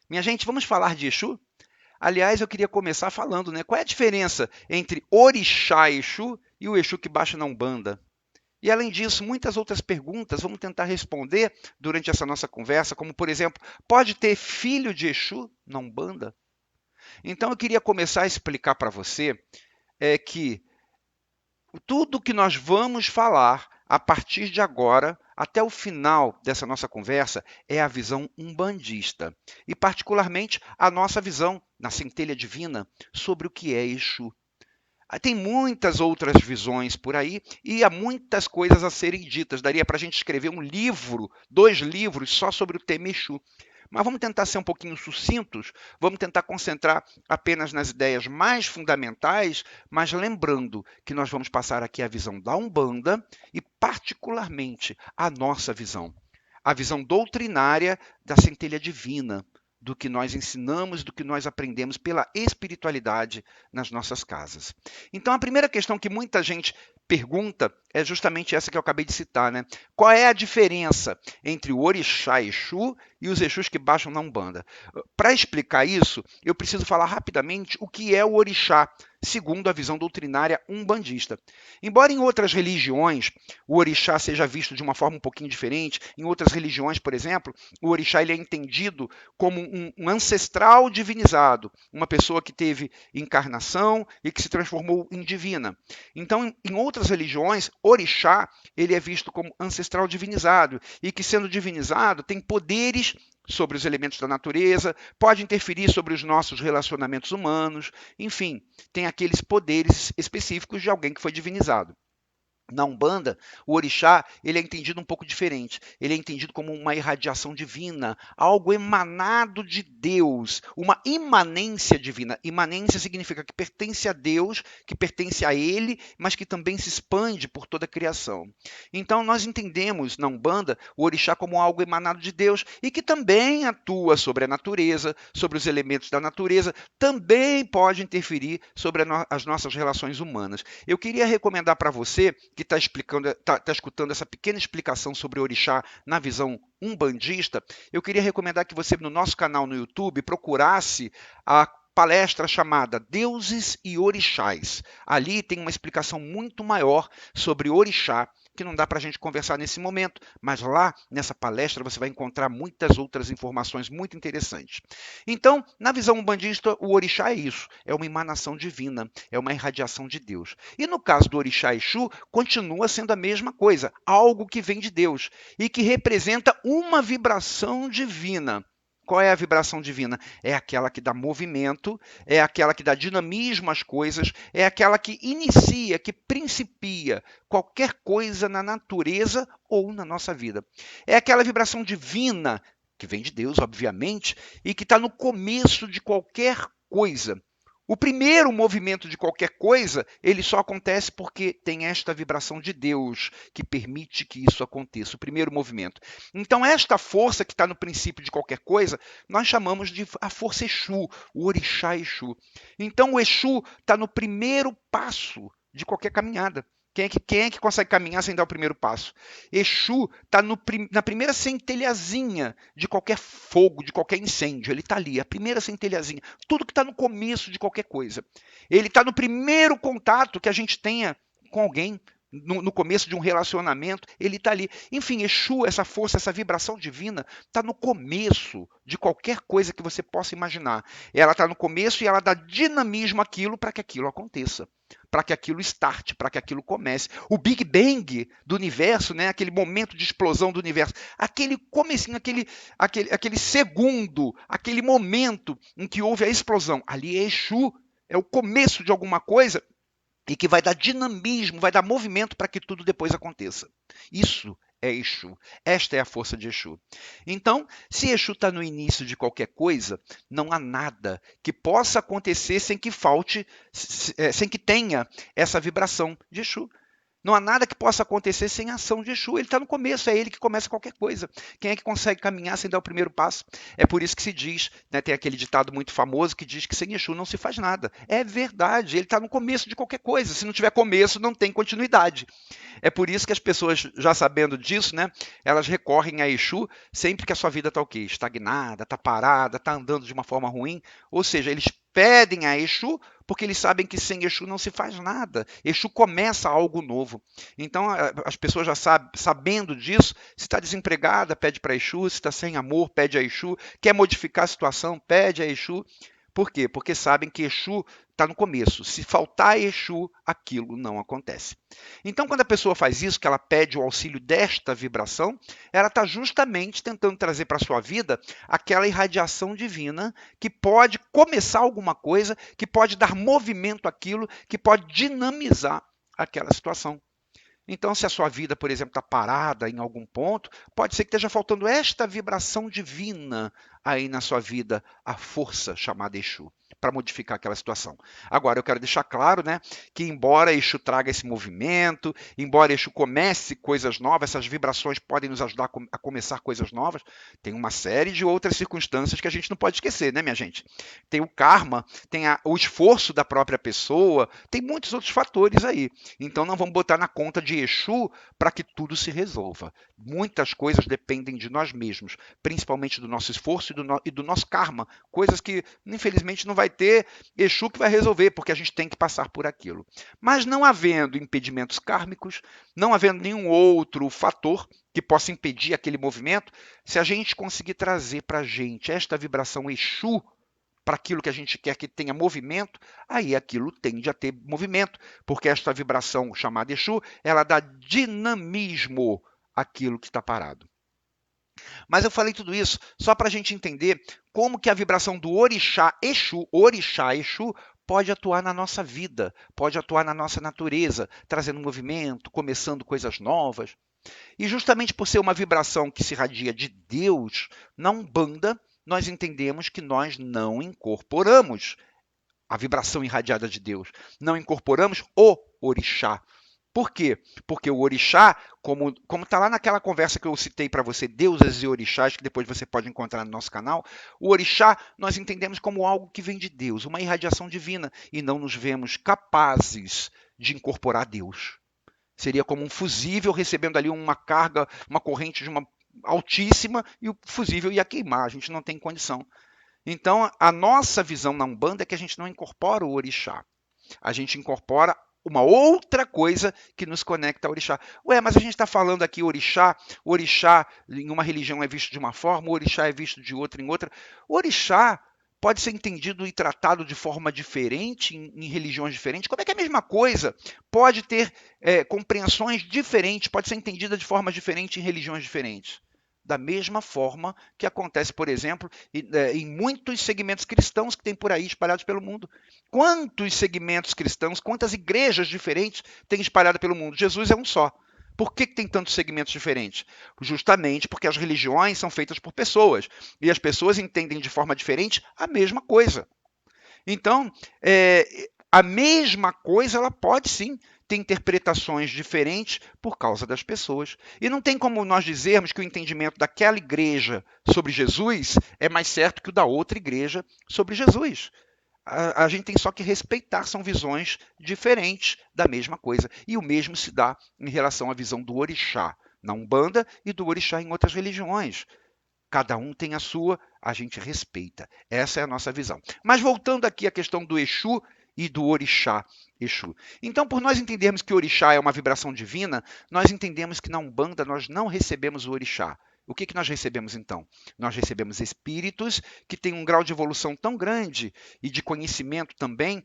Minha gente, vamos falar de Exu? Aliás, eu queria começar falando, né? Qual é a diferença entre Orixá Exu e o Exu que baixa na Umbanda? E além disso, muitas outras perguntas vamos tentar responder durante essa nossa conversa, como por exemplo, pode ter filho de Exu na Umbanda? Então eu queria começar a explicar para você que tudo que nós vamos falar a partir de agora, até o final dessa nossa conversa, é a visão umbandista. E, particularmente, a nossa visão, na centelha divina, sobre o que é Exu. Tem muitas outras visões por aí e há muitas coisas a serem ditas. Daria para a gente escrever um livro, 2 livros só sobre o tema Exu. Mas vamos tentar ser um pouquinho sucintos, vamos tentar concentrar apenas nas ideias mais fundamentais, mas lembrando que nós vamos passar aqui a visão da Umbanda e, particularmente, a nossa visão. A visão doutrinária da centelha divina, do que nós ensinamos, do que nós aprendemos pela espiritualidade nas nossas casas. Então, a primeira questão que muita gente pergunta é justamente essa que eu acabei de citar, né? Qual é a diferença entre o Orixá Exu e os Exus que baixam na Umbanda? Para explicar isso, eu preciso falar rapidamente o que é o Orixá, segundo a visão doutrinária umbandista. Embora em outras religiões o Orixá seja visto de uma forma um pouquinho diferente, em outras religiões, por exemplo, o Orixá ele é entendido como um ancestral divinizado, uma pessoa que teve encarnação e que se transformou em divina. Então, em outras religiões, Orixá ele é visto como ancestral divinizado e que, sendo divinizado, tem poderes sobre os elementos da natureza, pode interferir sobre os nossos relacionamentos humanos, enfim, tem aqueles poderes específicos de alguém que foi divinizado. Na Umbanda, o orixá ele é entendido um pouco diferente. Ele é entendido como uma irradiação divina, algo emanado de Deus, uma imanência divina. Imanência significa que pertence a Deus, que pertence a Ele, mas que também se expande por toda a criação. Então, nós entendemos na Umbanda o orixá como algo emanado de Deus e que também atua sobre a natureza, sobre os elementos da natureza, também pode interferir sobre as nossas relações humanas. Eu queria recomendar para você que está escutando essa pequena explicação sobre o orixá na visão umbandista, eu queria recomendar que você, no nosso canal no YouTube, procurasse a palestra chamada Deuses e Orixás. Ali tem uma explicação muito maior sobre orixá, que não dá para a gente conversar nesse momento, mas lá nessa palestra você vai encontrar muitas outras informações muito interessantes. Então, na visão umbandista, o orixá é isso, é uma emanação divina, é uma irradiação de Deus. E no caso do orixá Exu, continua sendo a mesma coisa, algo que vem de Deus e que representa uma vibração divina. Qual é a vibração divina? É aquela que dá movimento, é aquela que dá dinamismo às coisas, é aquela que inicia, que principia qualquer coisa na natureza ou na nossa vida. É aquela vibração divina, que vem de Deus, obviamente, e que está no começo de qualquer coisa. O primeiro movimento de qualquer coisa, ele só acontece porque tem esta vibração de Deus que permite que isso aconteça, o primeiro movimento. Então, esta força que está no princípio de qualquer coisa, nós chamamos de a força Exu, o orixá Exu. Então, o Exu está no primeiro passo de qualquer caminhada. Quem é que consegue caminhar sem dar o primeiro passo? Exu está na primeira centelhazinha de qualquer fogo, de qualquer incêndio. Ele está ali, a primeira centelhazinha. Tudo que está no começo de qualquer coisa. Ele está no primeiro contato que a gente tenha com alguém, no começo de um relacionamento, ele está ali. Enfim, Exu, essa força, essa vibração divina, está no começo de qualquer coisa que você possa imaginar. Ela está no começo e ela dá dinamismo àquilo para que aquilo aconteça, para que aquilo starte, para que aquilo comece. O Big Bang do universo, né, aquele momento de explosão do universo, aquele comecinho, aquele segundo, aquele momento em que houve a explosão, ali é Exu, é o começo de alguma coisa e que vai dar dinamismo, vai dar movimento para que tudo depois aconteça. Isso é Exu. Esta é a força de Exu. Então, se Exu está no início de qualquer coisa, não há nada que possa acontecer sem que falte, sem que tenha essa vibração de Exu. Não há nada que possa acontecer sem a ação de Exu. Ele está no começo, é ele que começa qualquer coisa. Quem é que consegue caminhar sem dar o primeiro passo? É por isso que se diz, né, tem aquele ditado muito famoso que diz que sem Exu não se faz nada. É verdade, ele está no começo de qualquer coisa. Se não tiver começo, não tem continuidade. É por isso que as pessoas, já sabendo disso, né, elas recorrem a Exu sempre que a sua vida está o quê? Estagnada, está parada, está andando de uma forma ruim. Ou seja, eles pedem a Exu porque eles sabem que sem Exu não se faz nada. Exu começa algo novo. Então, as pessoas já sabendo disso, se está desempregada, pede para Exu, se está sem amor, pede a Exu, quer modificar a situação, pede a Exu. Por quê? Porque sabem que Exu está no começo. Se faltar Exu, aquilo não acontece. Então, quando a pessoa faz isso, que ela pede o auxílio desta vibração, ela está justamente tentando trazer para a sua vida aquela irradiação divina que pode começar alguma coisa, que pode dar movimento àquilo, que pode dinamizar aquela situação. Então, se a sua vida, por exemplo, está parada em algum ponto, pode ser que esteja faltando esta vibração divina aí na sua vida, a força chamada Exu, para modificar aquela situação. Agora, eu quero deixar claro, né, que embora Exu traga esse movimento, embora Exu comece coisas novas, essas vibrações podem nos ajudar a começar coisas novas, tem uma série de outras circunstâncias que a gente não pode esquecer, né, minha gente? Tem o karma, tem o esforço da própria pessoa, tem muitos outros fatores aí. Então, não vamos botar na conta de Exu para que tudo se resolva. Muitas coisas dependem de nós mesmos, principalmente do nosso esforço e do nosso karma. Coisas que, infelizmente, não vai ter Exu que vai resolver, porque a gente tem que passar por aquilo. Mas não havendo impedimentos kármicos, não havendo nenhum outro fator que possa impedir aquele movimento, se a gente conseguir trazer para a gente esta vibração Exu, para aquilo que a gente quer que tenha movimento, aí aquilo tende a ter movimento, porque esta vibração chamada Exu, ela dá dinamismo àquilo que está parado. Mas eu falei tudo isso só para a gente entender como que a vibração do orixá Exu, pode atuar na nossa vida, pode atuar na nossa natureza, trazendo movimento, começando coisas novas. E justamente por ser uma vibração que se irradia de Deus, na Umbanda, nós entendemos que nós não incorporamos a vibração irradiada de Deus, não incorporamos o orixá. Por quê? Porque o orixá, como está lá naquela conversa que eu citei para você, deusas e orixás, que depois você pode encontrar no nosso canal, o orixá nós entendemos como algo que vem de Deus, uma irradiação divina, e não nos vemos capazes de incorporar Deus. Seria como um fusível recebendo ali uma carga, uma corrente de uma altíssima, e o fusível ia queimar, a gente não tem condição. Então, a nossa visão na Umbanda é que a gente não incorpora o orixá. A gente incorpora uma outra coisa que nos conecta ao orixá. Ué, mas a gente está falando aqui o orixá em uma religião é visto de uma forma, o orixá é visto de outra em outra. O orixá pode ser entendido e tratado de forma diferente em religiões diferentes. Como é que é a mesma coisa pode ter compreensões diferentes, pode ser entendida de forma diferente em religiões diferentes? Da mesma forma que acontece, por exemplo, em muitos segmentos cristãos que tem por aí espalhados pelo mundo. Quantos segmentos cristãos, quantas igrejas diferentes tem espalhado pelo mundo? Jesus é um só. Por que tem tantos segmentos diferentes? Justamente porque as religiões são feitas por pessoas e as pessoas entendem de forma diferente a mesma coisa. Então, a mesma coisa ela pode sim ter interpretações diferentes por causa das pessoas. E não tem como nós dizermos que o entendimento daquela igreja sobre Jesus é mais certo que o da outra igreja sobre Jesus. A gente tem só que respeitar, são visões diferentes da mesma coisa. E o mesmo se dá em relação à visão do orixá na Umbanda e do orixá em outras religiões. Cada um tem a sua, a gente respeita. Essa é a nossa visão. Mas voltando aqui à questão do Exu e do orixá Exu. Então, por nós entendermos que o orixá é uma vibração divina, nós entendemos que na Umbanda nós não recebemos o orixá. O que nós recebemos então? Nós recebemos espíritos que têm um grau de evolução tão grande e de conhecimento também,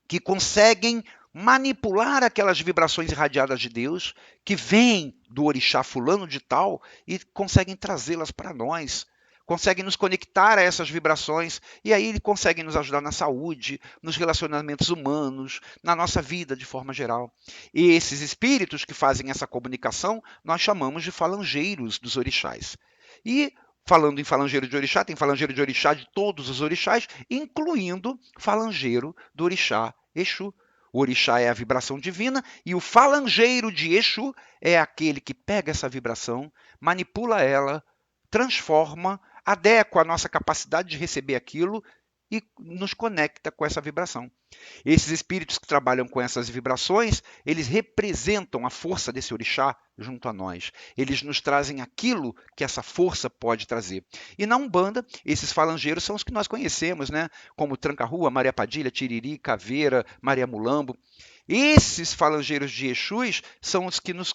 que conseguem manipular aquelas vibrações irradiadas de Deus, que vêm do orixá fulano de tal, e conseguem trazê-las para nós. Conseguem nos conectar a essas vibrações, e aí ele consegue nos ajudar na saúde, nos relacionamentos humanos, na nossa vida de forma geral. E esses espíritos que fazem essa comunicação, nós chamamos de falangeiros dos orixás. E falando em falangeiro de orixá, tem falangeiro de orixá de todos os orixás, incluindo falangeiro do orixá Exu. O orixá é a vibração divina e o falangeiro de Exu é aquele que pega essa vibração, manipula ela, transforma, adequa a nossa capacidade de receber aquilo e nos conecta com essa vibração. Esses espíritos que trabalham com essas vibrações, eles representam a força desse orixá junto a nós. Eles nos trazem aquilo que essa força pode trazer. E na Umbanda, esses falangeiros são os que nós conhecemos, né? Como Tranca-Rua, Maria Padilha, Tiriri, Caveira, Maria Mulambo. Esses falangeiros de Exus são os que nos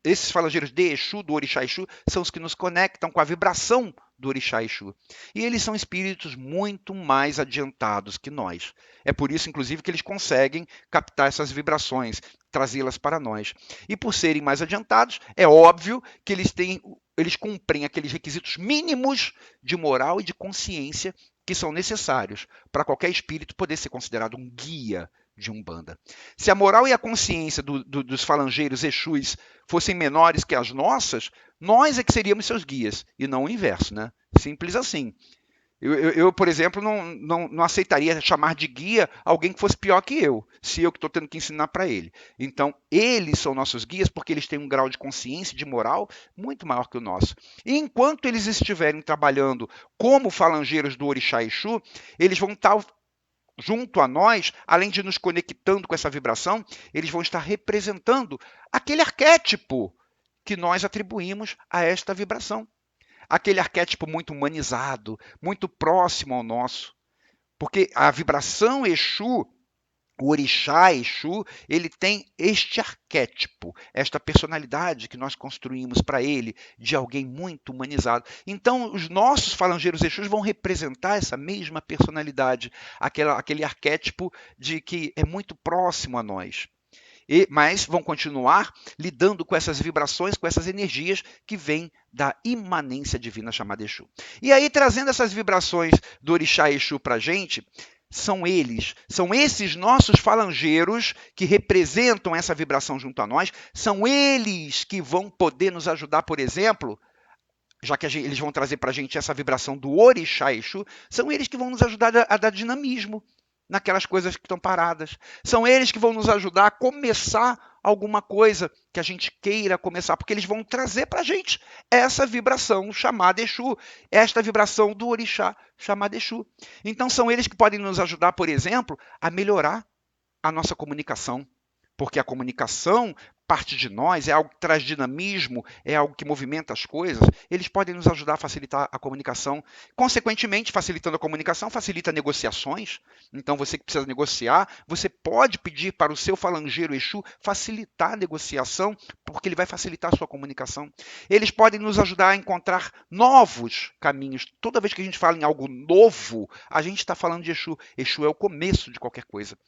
esses falangeiros de Exu, do orixá Exu, são os que nos conectam com a vibração do orixá Exu. E eles são espíritos muito mais adiantados que nós. É por isso, inclusive, que eles conseguem captar essas vibrações, trazê-las para nós. E por serem mais adiantados, é óbvio que eles cumprem aqueles requisitos mínimos de moral e de consciência que são necessários para qualquer espírito poder ser considerado um guia de Umbanda. Se a moral e a consciência dos falangeiros Exus fossem menores que as nossas, nós é que seríamos seus guias, e não o inverso, né? Simples assim. Eu, por exemplo, não aceitaria chamar de guia alguém que fosse pior que eu, se eu que estou tendo que ensinar para ele. Então, eles são nossos guias porque eles têm um grau de consciência e de moral muito maior que o nosso. E enquanto eles estiverem trabalhando como falangeiros do orixá Exu, eles vão estar junto a nós, além de nos conectando com essa vibração, eles vão estar representando aquele arquétipo que nós atribuímos a esta vibração. Aquele arquétipo muito humanizado, muito próximo ao nosso. Porque a vibração Exu, o orixá Exu, ele tem este arquétipo, esta personalidade que nós construímos para ele, de alguém muito humanizado. Então, os nossos falangeiros Exus vão representar essa mesma personalidade, aquele arquétipo de que é muito próximo a nós. Mas vão continuar lidando com essas vibrações, com essas energias que vêm da imanência divina chamada Exu. E aí, trazendo essas vibrações do orixá Exu para a gente, são esses nossos falangeiros que representam essa vibração junto a nós, são eles que vão poder nos ajudar, por exemplo, já que eles vão trazer para a gente essa vibração do orixá Exu, são eles que vão nos ajudar a dar dinamismo naquelas coisas que estão paradas. São eles que vão nos ajudar a começar alguma coisa que a gente queira começar, porque eles vão trazer para a gente essa vibração chamada Exu, esta vibração do orixá chamada Exu. Então são eles que podem nos ajudar, por exemplo, a melhorar a nossa comunicação, porque a comunicação parte de nós, é algo que traz dinamismo, é algo que movimenta as coisas. Eles podem nos ajudar a facilitar a comunicação. Consequentemente, facilitando a comunicação, facilita negociações. Então, você que precisa negociar, você pode pedir para o seu falangeiro Exu facilitar a negociação, porque ele vai facilitar a sua comunicação. Eles podem nos ajudar a encontrar novos caminhos. Toda vez que a gente fala em algo novo, a gente está falando de Exu. Exu é o começo de qualquer coisa.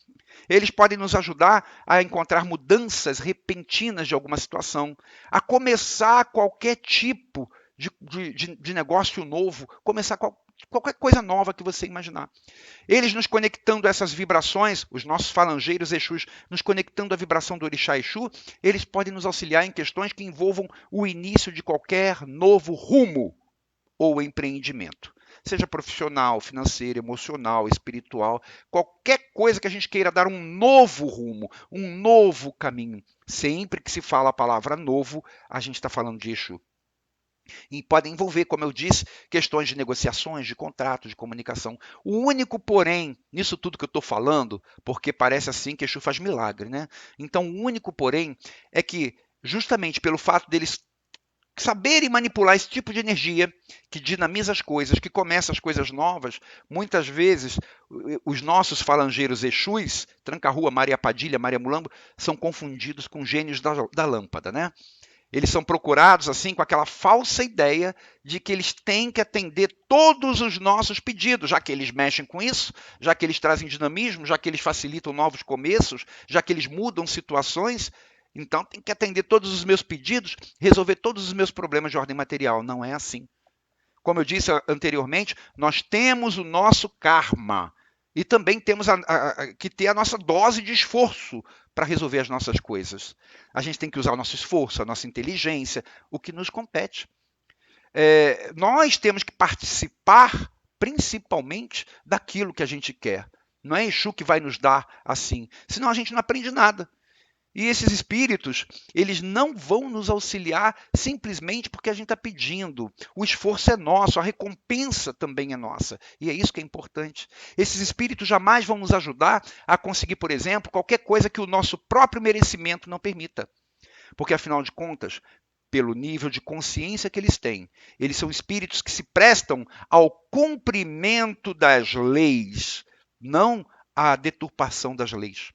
Eles podem nos ajudar a encontrar mudanças repentinas de alguma situação, a começar qualquer tipo de negócio novo, começar qualquer coisa nova que você imaginar. Eles nos conectando a essas vibrações, os nossos falangeiros Exus, nos conectando à vibração do orixá Exu, eles podem nos auxiliar em questões que envolvam o início de qualquer novo rumo ou empreendimento. Seja profissional, financeiro, emocional, espiritual, qualquer coisa que a gente queira dar um novo rumo, um novo caminho. Sempre que se fala a palavra novo, a gente está falando de Exu. E pode envolver, como eu disse, questões de negociações, de contratos, de comunicação. O único porém, nisso tudo que eu estou falando, porque parece assim que Exu faz milagre, né? Então, o único porém é que, justamente pelo fato deles saberem manipular esse tipo de energia que dinamiza as coisas, que começa as coisas novas, muitas vezes os nossos falangeiros Exus, Tranca-Rua, Maria Padilha, Maria Mulambo, são confundidos com gênios da lâmpada, né? Eles são procurados assim com aquela falsa ideia de que eles têm que atender todos os nossos pedidos, já que eles mexem com isso, já que eles trazem dinamismo, já que eles facilitam novos começos, já que eles mudam situações. Então, tem que atender todos os meus pedidos, resolver todos os meus problemas de ordem material. Não é assim. Como eu disse anteriormente, nós temos o nosso karma e também temos que ter a nossa dose de esforço para resolver as nossas coisas. A gente tem que usar o nosso esforço, a nossa inteligência, o que nos compete. Nós temos que participar principalmente daquilo que a gente quer. Não é Exu que vai nos dar assim, senão a gente não aprende nada. E esses espíritos, eles não vão nos auxiliar simplesmente porque a gente está pedindo. O esforço é nosso, a recompensa também é nossa. E é isso que é importante. Esses espíritos jamais vão nos ajudar a conseguir, por exemplo, qualquer coisa que o nosso próprio merecimento não permita. Porque, afinal de contas, pelo nível de consciência que eles têm, eles são espíritos que se prestam ao cumprimento das leis, não à deturpação das leis.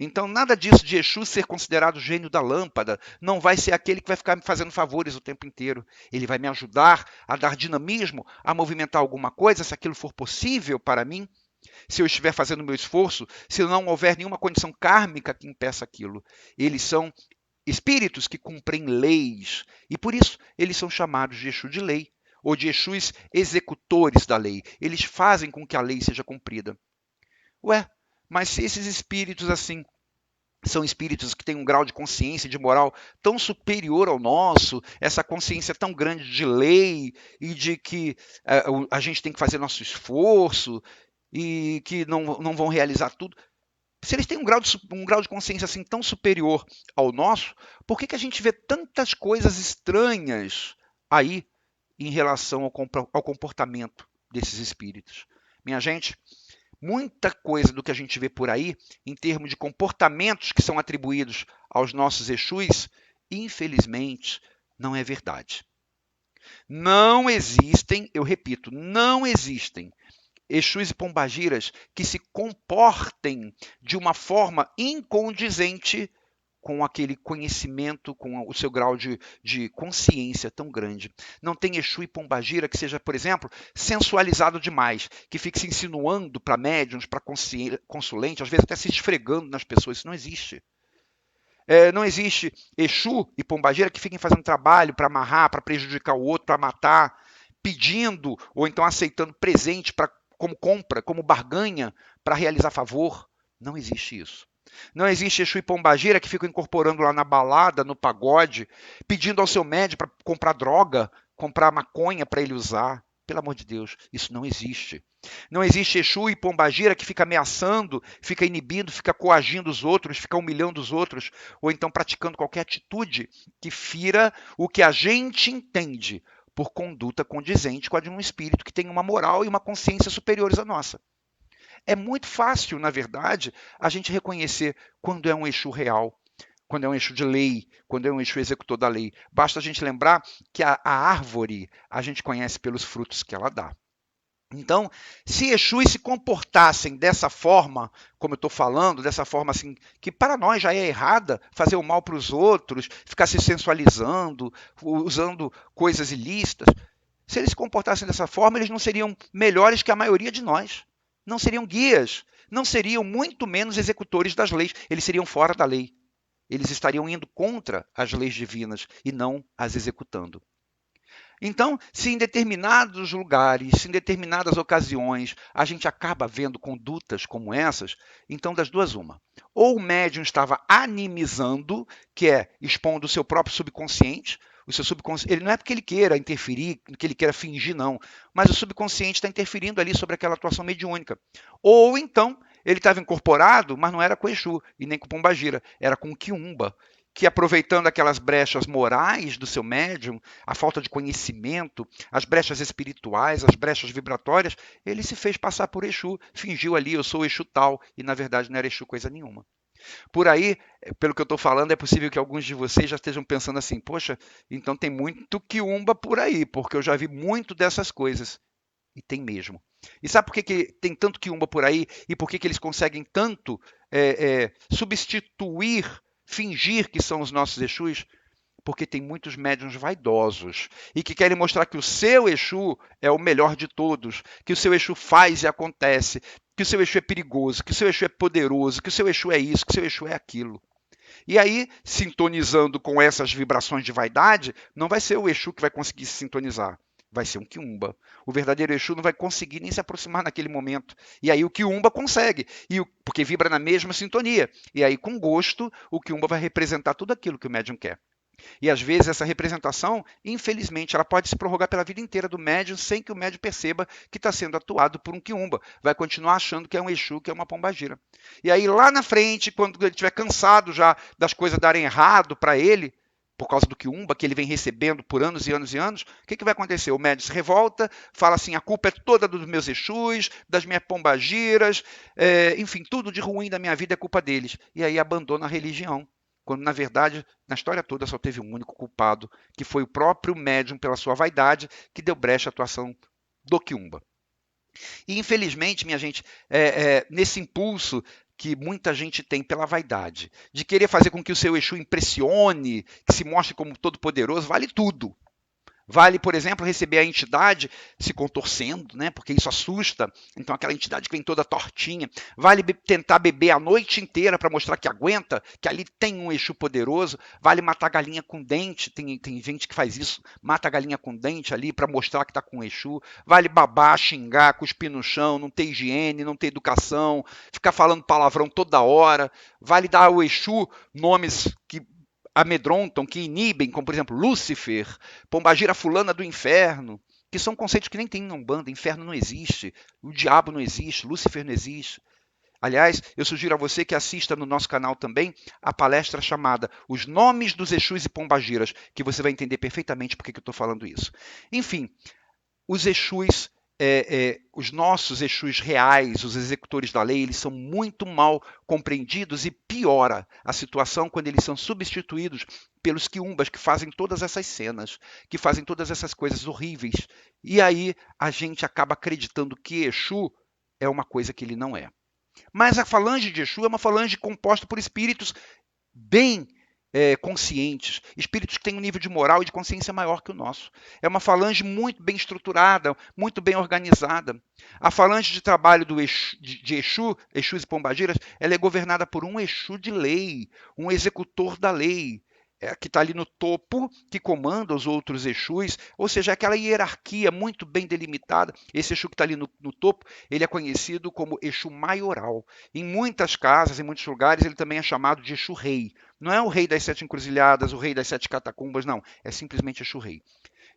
Então, nada disso de Exu ser considerado o gênio da lâmpada, não vai ser aquele que vai ficar me fazendo favores o tempo inteiro. Ele vai me ajudar a dar dinamismo, a movimentar alguma coisa, se aquilo for possível para mim, se eu estiver fazendo o meu esforço, se não houver nenhuma condição kármica que impeça aquilo. Eles são espíritos que cumprem leis, e por isso eles são chamados de Exu de lei, ou de Exus executores da lei. Eles fazem com que a lei seja cumprida. Ué, mas se esses espíritos assim são espíritos que têm um grau de consciência e de moral tão superior ao nosso, essa consciência tão grande de lei e de que a gente tem que fazer nosso esforço e que não vão realizar tudo. Se eles têm um grau de consciência assim tão superior ao nosso, por que a gente vê tantas coisas estranhas aí em relação ao comportamento desses espíritos? Minha gente, muita coisa do que a gente vê por aí, em termos de comportamentos que são atribuídos aos nossos Exus, infelizmente, não é verdade. Não existem, eu repito, não existem Exus e pombagiras que se comportem de uma forma incondizente com aquele conhecimento, com o seu grau de consciência tão grande. Não tem Exu e pombagira que seja, por exemplo, sensualizado demais, que fique se insinuando para médiuns, para consulente, às vezes até se esfregando nas pessoas. Isso não existe. Não existe Exu e pombagira que fiquem fazendo trabalho para amarrar, para prejudicar o outro, para matar, pedindo ou então aceitando presente como compra, como barganha, para realizar favor. Não existe isso. Não existe Exu e pombagira que ficam incorporando lá na balada, no pagode, pedindo ao seu médico para comprar droga, comprar maconha para ele usar. Pelo amor de Deus, isso não existe. Não existe Exu e pombagira que fica ameaçando, fica inibindo, fica coagindo os outros, fica humilhando os outros, ou então praticando qualquer atitude que fira o que a gente entende por conduta condizente com a de um espírito que tem uma moral e uma consciência superiores à nossa. É muito fácil, na verdade, a gente reconhecer quando é um Exu real, quando é um Exu de lei, quando é um Exu executor da lei. Basta a gente lembrar que a árvore a gente conhece pelos frutos que ela dá. Então, se Exus se comportassem dessa forma, como eu estou falando, dessa forma assim, que para nós já é errada, fazer o mal para os outros, ficar se sensualizando, usando coisas ilícitas, se eles se comportassem dessa forma, eles não seriam melhores que a maioria de nós. Não seriam guias, não seriam muito menos executores das leis, eles seriam fora da lei. Eles estariam indo contra as leis divinas e não as executando. Então, se em determinados lugares, se em determinadas ocasiões, a gente acaba vendo condutas como essas, então das duas uma. Ou o médium estava animizando, que é expondo o seu próprio subconsciente, o seu subconsciente, ele não é porque ele queira interferir, que ele queira fingir, não, mas o subconsciente está interferindo ali sobre aquela atuação mediúnica. Ou então, ele estava incorporado, mas não era com Exu e nem com Pombagira, era com Quiumba, que aproveitando aquelas brechas morais do seu médium, a falta de conhecimento, as brechas espirituais, as brechas vibratórias, ele se fez passar por Exu, fingiu ali, eu sou Exu tal, e na verdade não era Exu coisa nenhuma. Por aí, pelo que eu estou falando, é possível que alguns de vocês já estejam pensando assim, poxa, então tem muito quiumba por aí, porque eu já vi muito dessas coisas. E tem mesmo. E sabe por que tem tanto quiumba por aí? E por que eles conseguem tanto substituir, fingir que são os nossos Exus? Porque tem muitos médiuns vaidosos e que querem mostrar que o seu Exu é o melhor de todos, que o seu Exu faz e acontece, que o seu Exu é perigoso, que o seu Exu é poderoso, que o seu Exu é isso, que o seu Exu é aquilo. E aí, sintonizando com essas vibrações de vaidade, não vai ser o Exu que vai conseguir se sintonizar, vai ser um quiumba. O verdadeiro Exu não vai conseguir nem se aproximar naquele momento. E aí o quiumba consegue, porque vibra na mesma sintonia. E aí, com gosto, o quiumba vai representar tudo aquilo que o médium quer. E às vezes essa representação, infelizmente, ela pode se prorrogar pela vida inteira do médium sem que o médium perceba que está sendo atuado por um quiumba. Vai continuar achando que é um Exu, que é uma pombagira. E aí lá na frente, quando ele estiver cansado já das coisas darem errado para ele, por causa do quiumba que ele vem recebendo por anos e anos e anos, o que vai acontecer? O médium se revolta, fala assim, a culpa é toda dos meus Exus, das minhas pombagiras, enfim, tudo de ruim da minha vida é culpa deles. E aí abandona a religião. Quando, na verdade, na história toda só teve um único culpado, que foi o próprio médium, pela sua vaidade, que deu brecha à atuação do quiumba. E, infelizmente, minha gente, nesse impulso que muita gente tem pela vaidade, de querer fazer com que o seu Exu impressione, que se mostre como todo-poderoso, vale tudo. Vale, por exemplo, receber a entidade se contorcendo, né? Porque isso assusta. Então, aquela entidade que vem toda tortinha. Vale tentar beber a noite inteira para mostrar que aguenta, que ali tem um Exu poderoso. Vale matar galinha com dente. Tem gente que faz isso. Mata a galinha com dente ali para mostrar que está com um Exu. Vale babar, xingar, cuspir no chão, não ter higiene, não ter educação, ficar falando palavrão toda hora. Vale dar ao Exu nomes que amedrontam, que inibem, como por exemplo Lúcifer, Pombagira fulana do inferno, que são conceitos que nem tem na Umbanda. Inferno não existe, o diabo não existe, Lúcifer não existe. Aliás, eu sugiro a você que assista no nosso canal também a palestra chamada Os Nomes dos Exus e Pombagiras, que você vai entender perfeitamente por que eu estou falando isso. Enfim, os Exus, os nossos Exus reais, os executores da lei, eles são muito mal compreendidos e piora a situação quando eles são substituídos pelos quiumbas que fazem todas essas cenas, que fazem todas essas coisas horríveis. E aí a gente acaba acreditando que Exu é uma coisa que ele não é. Mas a falange de Exu é uma falange composta por espíritos bem conscientes, espíritos que têm um nível de moral e de consciência maior que o nosso. É uma falange muito bem estruturada, muito bem organizada. A falange de trabalho de Exu, Exus e Pombagiras, ela é governada por um Exu de lei, um executor da lei, que está ali no topo, que comanda os outros Exus, ou seja, aquela hierarquia muito bem delimitada. Esse Exu que está ali no topo, ele é conhecido como Exu maioral. Em muitas casas, em muitos lugares, ele também é chamado de Exu rei. Não é o rei das 7 encruzilhadas, o rei das 7 catacumbas, não. É simplesmente Exu rei.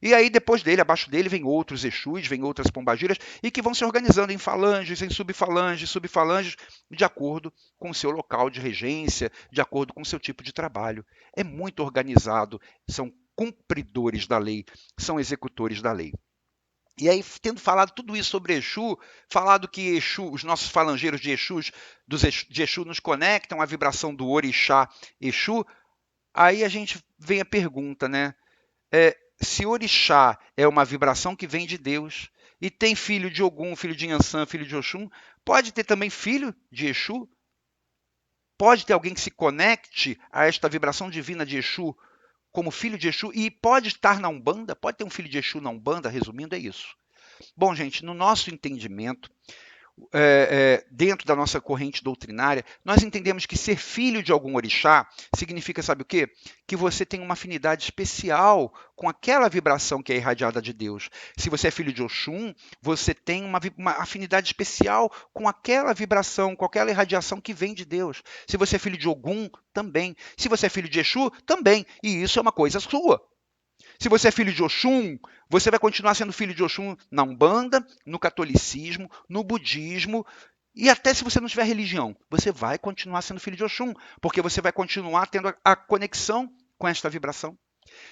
E aí, depois dele, abaixo dele, vem outros Exus, vem outras pombagiras, e que vão se organizando em falanges, em subfalanges, de acordo com o seu local de regência, de acordo com o seu tipo de trabalho. É muito organizado, são cumpridores da lei, são executores da lei. E aí, tendo falado tudo isso sobre Exu, falado que Exu, os nossos falangeiros de Exu nos conectam à vibração do orixá Exu, aí a gente vem a pergunta, né? Se orixá é uma vibração que vem de Deus, e tem filho de Ogum, filho de Yansan, filho de Oxum, pode ter também filho de Exu? Pode ter alguém que se conecte a esta vibração divina de Exu como filho de Exu e pode estar na Umbanda? Pode ter um filho de Exu na Umbanda? Resumindo, é isso. Bom, gente, no nosso entendimento, dentro da nossa corrente doutrinária, nós entendemos que ser filho de algum orixá significa, sabe o quê? Que você tem uma afinidade especial com aquela vibração que é irradiada de Deus. Se você é filho de Oxum, você tem uma afinidade especial com aquela vibração, com aquela irradiação que vem de Deus. Se você é filho de Ogum, também. Se você é filho de Exu, também. E isso é uma coisa sua. Se você é filho de Oxum, você vai continuar sendo filho de Oxum na Umbanda, no catolicismo, no budismo, e até se você não tiver religião, você vai continuar sendo filho de Oxum, porque você vai continuar tendo a conexão com esta vibração.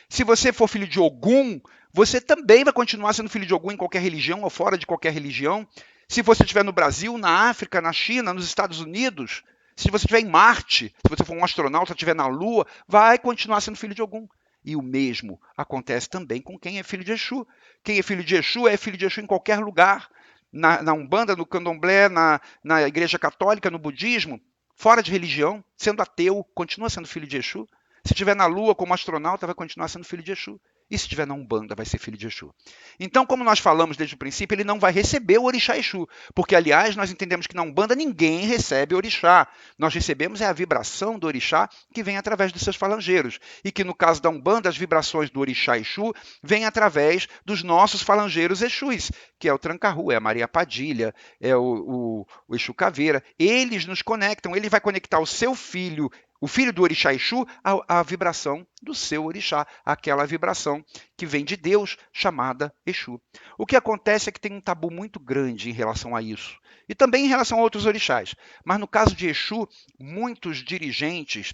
Se você for filho de Ogum, você também vai continuar sendo filho de Ogum em qualquer religião ou fora de qualquer religião. Se você estiver no Brasil, na África, na China, nos Estados Unidos, se você estiver em Marte, se você for um astronauta, estiver na Lua, vai continuar sendo filho de Ogum. E o mesmo acontece também com quem é filho de Exu. Quem é filho de Exu em qualquer lugar. Na Umbanda, no Candomblé, na Igreja Católica, no Budismo, fora de religião, sendo ateu, continua sendo filho de Exu. Se estiver na Lua como astronauta, vai continuar sendo filho de Exu. E se estiver na Umbanda, vai ser filho de Exu. Então, como nós falamos desde o princípio, ele não vai receber o orixá Exu. Porque, aliás, nós entendemos que na Umbanda ninguém recebe orixá. Nós recebemos a vibração do orixá que vem através dos seus falangeiros. E que, no caso da Umbanda, as vibrações do orixá Exu vêm através dos nossos falangeiros Exus, que é o Tranca-Rua, é a Maria Padilha, é o Exu Caveira. Eles nos conectam. Ele vai conectar o seu filho O filho do orixá Exu, a vibração do seu orixá, aquela vibração que vem de Deus, chamada Exu. O que acontece é que tem um tabu muito grande em relação a isso, e também em relação a outros orixás. Mas no caso de Exu, muitos dirigentes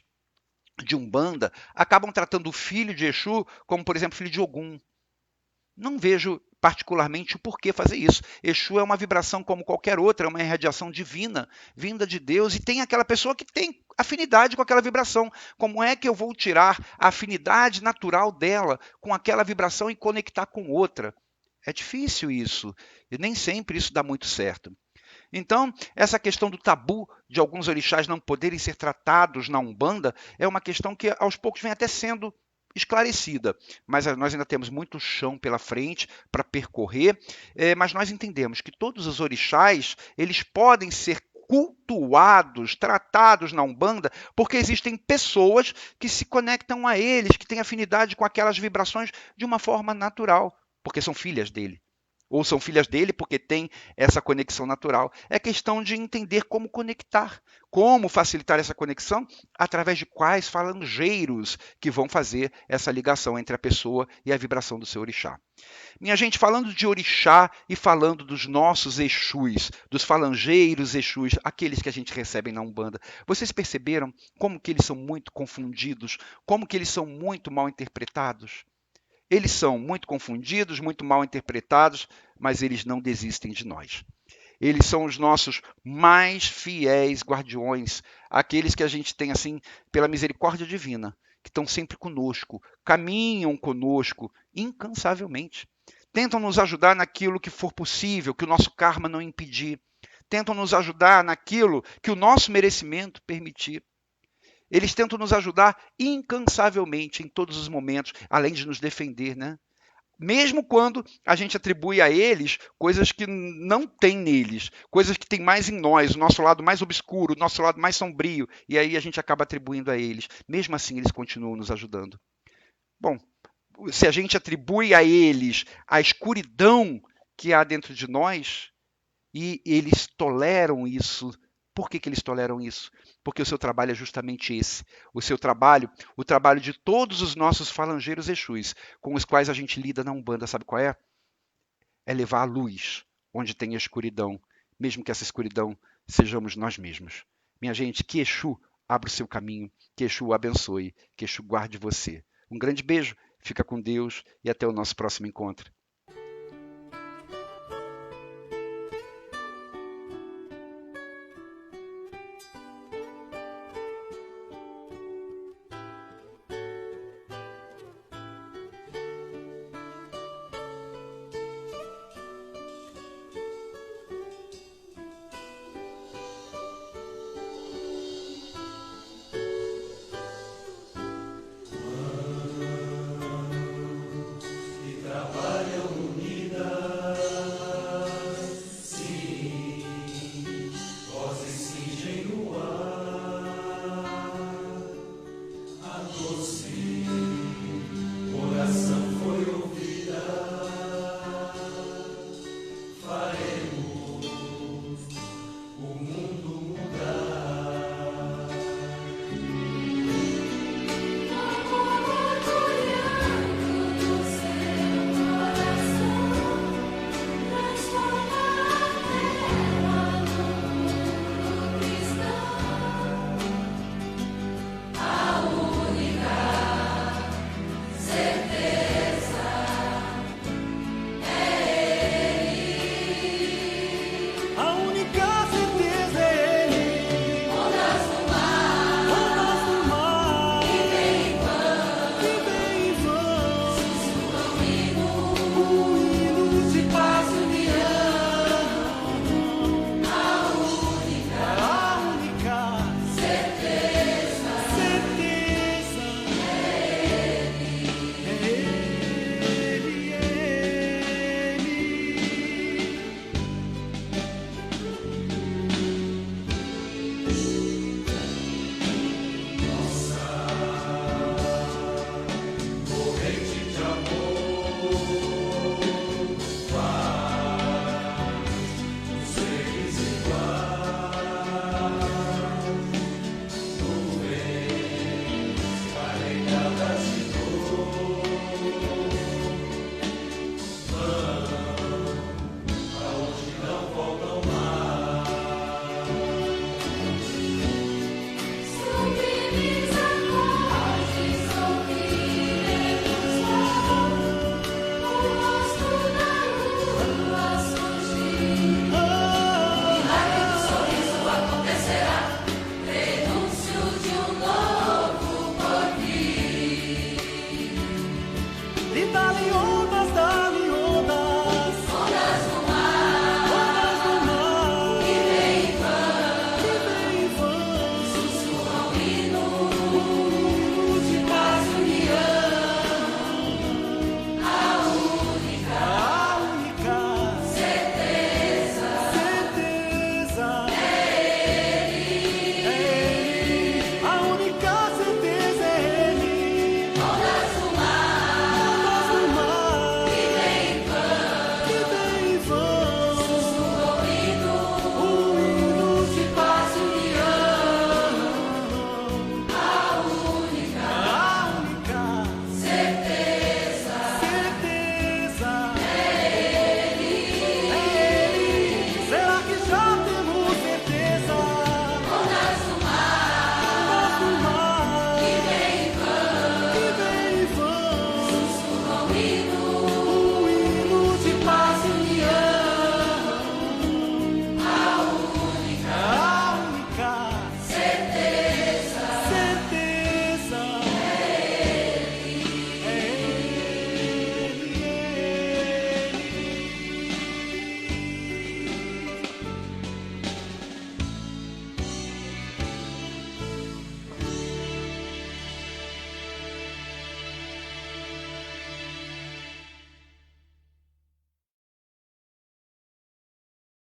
de Umbanda acabam tratando o filho de Exu como, por exemplo, filho de Ogum. Não vejo particularmente o porquê fazer isso. Exu é uma vibração como qualquer outra, é uma irradiação divina, vinda de Deus, e tem aquela pessoa que tem afinidade com aquela vibração. Como é que eu vou tirar a afinidade natural dela com aquela vibração e conectar com outra? É difícil isso, e nem sempre isso dá muito certo. Então, essa questão do tabu de alguns orixás não poderem ser tratados na Umbanda é uma questão que aos poucos vem até sendo esclarecida, mas nós ainda temos muito chão pela frente para percorrer, mas nós entendemos que todos os orixás, eles podem ser cultuados, tratados na Umbanda, porque existem pessoas que se conectam a eles, que têm afinidade com aquelas vibrações de uma forma natural, porque são filhas dele. Ou são filhas dele porque têm essa conexão natural. É questão de entender como conectar, como facilitar essa conexão, através de quais falangeiros que vão fazer essa ligação entre a pessoa e a vibração do seu orixá. Minha gente, falando de orixá e falando dos nossos exus, dos falangeiros exus, aqueles que a gente recebe na Umbanda, vocês perceberam como que eles são muito confundidos, como que eles são muito mal interpretados? Eles são muito confundidos, muito mal interpretados, mas eles não desistem de nós. Eles são os nossos mais fiéis guardiões, aqueles que a gente tem assim pela misericórdia divina, que estão sempre conosco, caminham conosco incansavelmente. Tentam nos ajudar naquilo que for possível, que o nosso karma não impedir. Tentam nos ajudar naquilo que o nosso merecimento permitir. Eles tentam nos ajudar incansavelmente em todos os momentos, além de nos defender, né? Mesmo quando a gente atribui a eles coisas que não tem neles, coisas que tem mais em nós, o nosso lado mais obscuro, o nosso lado mais sombrio, e aí a gente acaba atribuindo a eles. Mesmo assim, eles continuam nos ajudando. Bom, se a gente atribui a eles a escuridão que há dentro de nós, e eles toleram isso. Por que eles toleram isso? Porque o seu trabalho é justamente esse. O seu trabalho, o trabalho de todos os nossos falangeiros exus, com os quais a gente lida na Umbanda, sabe qual é? É levar a luz onde tem a escuridão, mesmo que essa escuridão sejamos nós mesmos. Minha gente, que Exu abra o seu caminho, que Exu o abençoe, que Exu guarde você. Um grande beijo, fica com Deus e até o nosso próximo encontro.